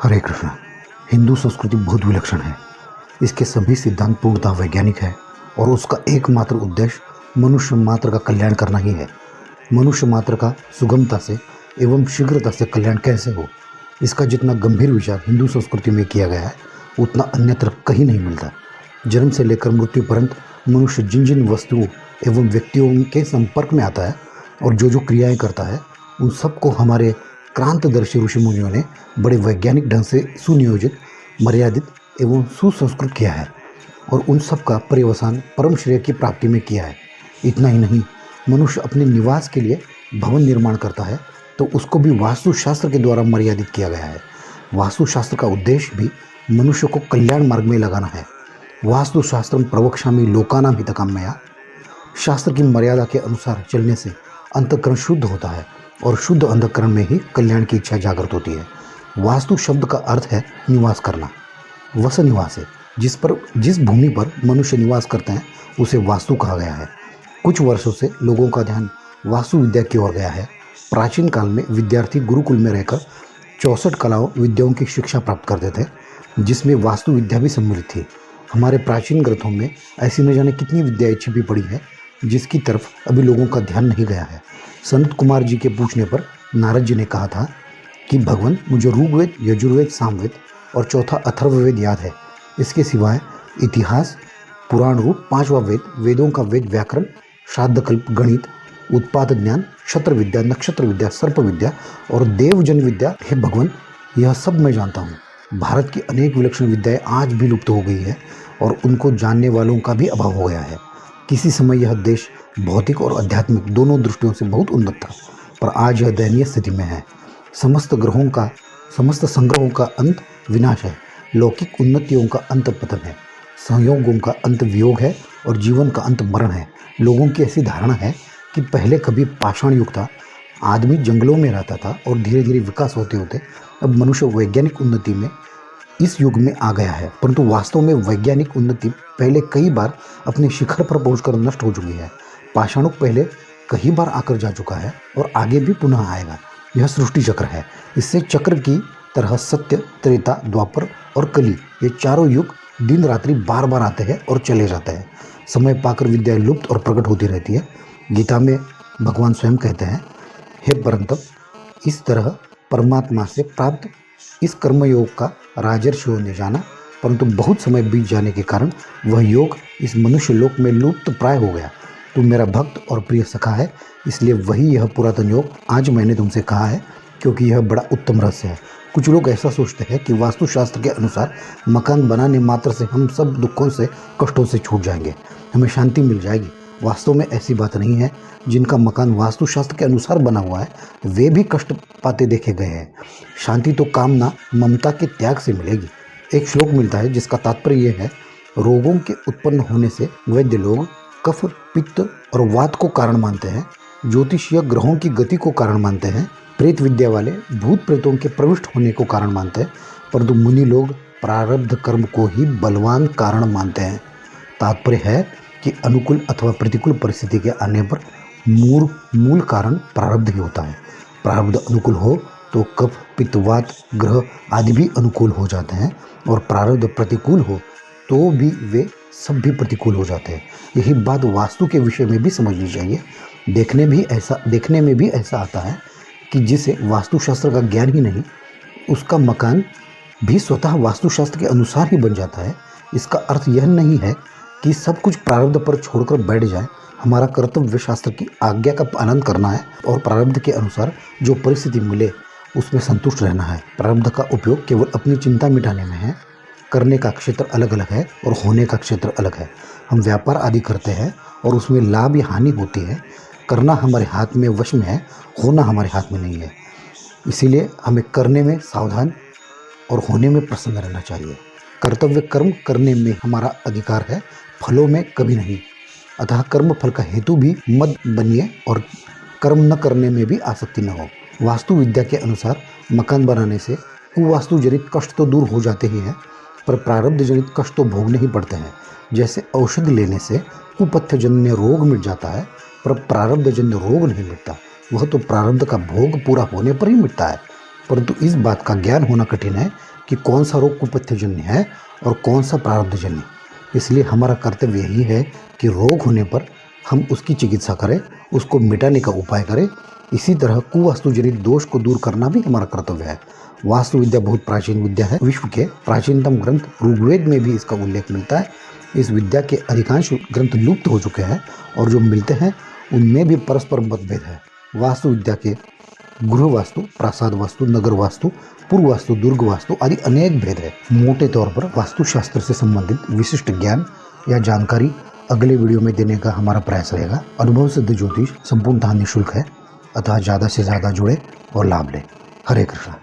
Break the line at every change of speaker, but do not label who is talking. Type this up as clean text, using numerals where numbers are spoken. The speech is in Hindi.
हरे कृष्ण। हिंदू संस्कृति बहुत विलक्षण है। इसके सभी सिद्धांत पूर्णतः वैज्ञानिक है और उसका एकमात्र उद्देश्य मनुष्य मात्र का कल्याण करना ही है। मनुष्य मात्र का सुगमता से एवं शीघ्रता से कल्याण कैसे हो, इसका जितना गंभीर विचार हिंदू संस्कृति में किया गया है उतना अन्यत्र कहीं नहीं मिलता। जन्म से लेकर मृत्यु पर्यंत मनुष्य जिन जिन वस्तुओं एवं व्यक्तियों के संपर्क में आता है और जो जो क्रियाएं करता है उन सबको हमारे क्रांतदर्शी ऋषि मुनियों ने बड़े वैज्ञानिक ढंग से सुनियोजित, मर्यादित एवं सुसंस्कृत किया है और उन सब का पर्यवसान परम श्रेय की प्राप्ति में किया है। इतना ही नहीं, मनुष्य अपने निवास के लिए भवन निर्माण करता है तो उसको भी वास्तुशास्त्र के द्वारा मर्यादित किया गया है। वास्तुशास्त्र का उद्देश्य भी मनुष्य को कल्याण मार्ग में लगाना है। वास्तुशास्त्रम प्रवक्ष्यामि लोकानां हितकाम्यया। शास्त्र की मर्यादा के अनुसार चलने से अंतःकरण शुद्ध होता है और शुद्ध अंतःकरण में ही कल्याण की इच्छा जागृत होती है। वास्तु शब्द का अर्थ है निवास करना। वस निवास है, जिस भूमि पर मनुष्य निवास करते हैं उसे वास्तु कहा गया है। कुछ वर्षों से लोगों का ध्यान वास्तु विद्या की ओर गया है। प्राचीन काल में विद्यार्थी गुरुकुल में रहकर 64 कलाओं विद्याओं की शिक्षा प्राप्त करते थे, जिसमें वास्तु विद्या भी सम्मिलित थी। हमारे प्राचीन ग्रंथों में ऐसी न जाने कितनी विद्याएं छिपी पड़ी है जिसकी तरफ अभी लोगों का ध्यान नहीं गया है। संत कुमार जी के पूछने पर नारद जी ने कहा था कि भगवान, मुझे ऋग्वेद, यजुर्वेद, सामवेद और चौथा अथर्ववेद याद है। इसके सिवाय इतिहास, पुराण रूप 5वां वेद, वेदों का वेद व्याकरण, श्राद्धकल्प, गणित, उत्पाद ज्ञान, क्षत्र विद्या, नक्षत्र विद्या, सर्प विद्या और देवजन विद्या, हे भगवान, यह सब मैं जानता हूँ। भारत की अनेक विलक्षण विद्याएं आज भी लुप्त हो गई है और उनको जानने वालों का भी अभाव हो गया है। किसी समय यह देश भौतिक और आध्यात्मिक दोनों दृष्टियों से बहुत उन्नत था, पर आज यह दयनीय स्थिति में है। समस्त संग्रहों का अंत विनाश है। लौकिक उन्नतियों का अंत पतन है। संयोगों का अंत वियोग है और जीवन का अंत मरण है। लोगों की ऐसी धारणा है कि पहले कभी पाषाण युग था, आदमी जंगलों में रहता था और धीरे धीरे विकास होते होते अब मनुष्य वैज्ञानिक उन्नति में इस युग में आ गया है। परंतु वास्तव में वैज्ञानिक उन्नति पहले कई बार अपने शिखर पर पहुंचकर नष्ट हो चुकी है। पाषाणुक पहले कई बार आकर जा चुका है और आगे भी पुनः आएगा। यह सृष्टि चक्र है। इससे चक्र की तरह सत्य, त्रेता, द्वापर और कली, ये चारों युग दिन रात्रि बार बार आते हैं और चले जाते हैं। समय पाकर विद्या लुप्त और प्रकट होती रहती है। गीता में भगवान स्वयं कहते हैं, हे परंतप, इस तरह परमात्मा से प्राप्त इस कर्मयोग का राजर्षियों ने जाना, परंतु बहुत समय बीत जाने के कारण वह योग इस मनुष्य लोक में लुप्त प्राय हो गया। तू मेरा भक्त और प्रिय सखा है, इसलिए वही यह पुरातन योग आज मैंने तुमसे कहा है, क्योंकि यह बड़ा उत्तम रहस्य है। कुछ लोग ऐसा सोचते हैं कि वास्तुशास्त्र के अनुसार मकान बनाने मात्र से हम सब दुखों से, कष्टों से छूट जाएंगे, हमें शांति मिल जाएगी। वास्तव में ऐसी बात नहीं है। जिनका मकान वास्तुशास्त्र के अनुसार बना हुआ है वे भी कष्ट पाते देखे गए हैं। शांति तो कामना, ममता के त्याग से मिलेगी। एक श्लोक मिलता है जिसका तात्पर्य यह है, रोगों के उत्पन्न होने से वैद्य लोग कफ, पित्त और वात को कारण मानते हैं, ज्योतिषीय ग्रहों की गति को कारण मानते हैं, प्रेत विद्या वाले भूत प्रेतों के प्रविष्ट होने को कारण मानते हैं, परंतु मुनि लोग प्रारब्ध कर्म को ही बलवान कारण मानते हैं। तात्पर्य है कि अनुकूल अथवा प्रतिकूल परिस्थिति के आने पर मूल कारण प्रारब्ध ही होता है। प्रारब्ध अनुकूल हो तो कफ, पित्त, वात, ग्रह आदि भी अनुकूल हो जाते हैं और प्रारब्ध प्रतिकूल हो तो भी वे सब भी प्रतिकूल हो जाते हैं। यही बात वास्तु के विषय में भी समझनी चाहिए। देखने में भी ऐसा आता है कि जिसे वास्तुशास्त्र का ज्ञान ही नहीं, उसका मकान भी स्वतः वास्तुशास्त्र के अनुसार ही बन जाता है। इसका अर्थ यह नहीं है कि सब कुछ प्रारब्ध पर छोड़कर बैठ जाए। हमारा कर्तव्य शास्त्र की आज्ञा का पालन करना है और प्रारब्ध के अनुसार जो परिस्थिति मिले उसमें संतुष्ट रहना है। प्रारब्ध का उपयोग केवल अपनी चिंता मिटाने में है। करने का क्षेत्र अलग अलग है और होने का क्षेत्र अलग है। हम व्यापार आदि करते हैं और उसमें लाभ या हानि होती है। करना हमारे हाथ में, वश में है, होना हमारे हाथ में नहीं है। इसीलिए हमें करने में सावधान और होने में प्रसन्न रहना चाहिए। कर्तव्य कर्म करने में हमारा अधिकार है, फलों में कभी नहीं। अतः कर्म फल का हेतु भी मत बनिए और कर्म न करने में भी आसक्ति न हो। वास्तु विद्या के अनुसार मकान बनाने से कुवास्तु जनित कष्ट तो दूर हो जाते ही हैं, पर प्रारब्ध जनित कष्ट तो भोगने ही पड़ते हैं। जैसे औषधि लेने से कुपथ्य जन्य रोग मिट जाता है, पर प्रारब्ध जन्य रोग नहीं मिटता। वह तो प्रारब्ध का भोग पूरा होने पर ही मिटता है। परंतु इस बात का ज्ञान होना कठिन है कि कौन सा रोग कुपथ्यजन्य है और कौन सा प्रारब्धजन्य। इसलिए हमारा कर्तव्य यही है कि रोग होने पर हम उसकी चिकित्सा करें, उसको मिटाने का उपाय करें। इसी तरह कुवास्तुजनित दोष को दूर करना भी हमारा कर्तव्य है। वास्तु विद्या बहुत प्राचीन विद्या है। विश्व के प्राचीनतम ग्रंथ ऋग्वेद में भी इसका उल्लेख मिलता है। इस विद्या के अधिकांश ग्रंथ लुप्त हो चुके हैं और जो मिलते हैं उनमें भी परस्पर मतभेद है। वास्तु विद्या के गृह वास्तु, प्रासाद वास्तु, नगर वास्तु, पूर्व वास्तु, दुर्ग वास्तु आदि अनेक भेद है। मोटे तौर पर वास्तुशास्त्र से संबंधित विशिष्ट ज्ञान या जानकारी अगले वीडियो में देने का हमारा प्रयास रहेगा। अनुभव सिद्ध ज्योतिष संपूर्णतः निःशुल्क है, अतः ज़्यादा से ज़्यादा जुड़े और लाभ लें। हरे कृष्णा।